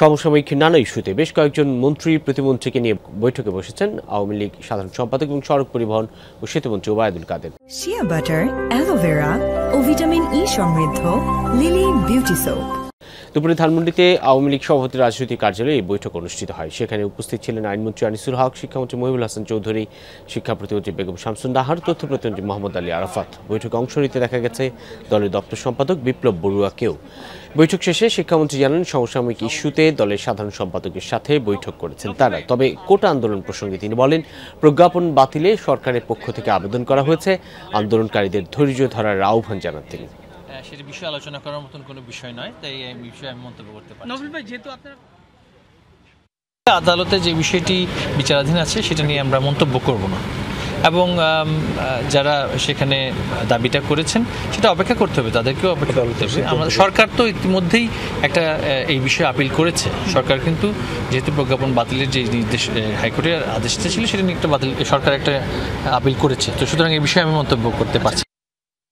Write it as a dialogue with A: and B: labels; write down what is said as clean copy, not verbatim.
A: সমসাময়িক নানা ইস্যুতে বেশ কয়েকজন মন্ত্রী প্রতিমন্ত্রীকে নিয়ে বৈঠকে বসেছেন আওয়ামী লীগ সাধারণ সম্পাদক এবং সড়ক পরিবহন ও সেতুমন্ত্রী Obaidul Quader.
B: Shea butter, aloe vera ও ভিটামিন ই সমৃদ্ধ লিলি বিউটি সোপ।
A: দুপুরে ধানমন্ডিতে আওয়ামী লীগ সভাপতি রাজনৈতিক কার্যালয়ে এই বৈঠক অনুষ্ঠিত হয়। সেখানে উপস্থিত ছিলেন আইনমন্ত্রী আনিসুল হক, শিক্ষামন্ত্রী মহিবুল হাসান চৌধুরী, শিক্ষা প্রতিমন্ত্রী বেগম শামসুন নাহার, তথ্য প্রতিমন্ত্রী মোহাম্মদ আলী আরাফাত। বৈঠকে অংশ নিতে দেখা গেছে দলের দপ্তর সম্পাদক বিপ্লব বড়ুয়াকেও। বৈঠক শেষে শিক্ষামন্ত্রী জানান, সমসাময়িক ইস্যুতে দলের সাধারণ সম্পাদকের সাথে বৈঠক করেছেন তারা। তবে কোটা আন্দোলন প্রসঙ্গে তিনি বলেন, প্রজ্ঞাপন বাতিলে সরকারের পক্ষ থেকে আবেদন করা হয়েছে। আন্দোলনকারীদের ধৈর্য ধরার আহ্বান জানান তিনি।
C: সেটা বিষয়ে আলোচনা করার মতন কোনো বিষয় নয়, তাই এই বিষয়ে আমি মন্তব্য করতে পারি। নবীন ভাই, যেহেতু আপনার আদালতে যে বিষয়টি বিচারাধীন আছে সেটা নিয়ে আমরা মন্তব্য করব না, এবং যারা সেখানে দাবিটা করেছেন সেটা অপেক্ষা করতে হবে, তাদেরকেও অপেক্ষা করতে হবে। আমরা সরকার তো ইতিমধ্যেই একটা এই বিষয়ে আপিল করেছে। সরকার কিন্তু যেহেতু প্রজ্ঞাপন বাতিলের যে নির্দেশ হাইকোর্টের আদেশটা ছিল সেটা নিয়ে একটা সরকার একটা আপিল করেছে, তো সুতরাং এই বিষয়ে আমি মন্তব্য করতে পারছি।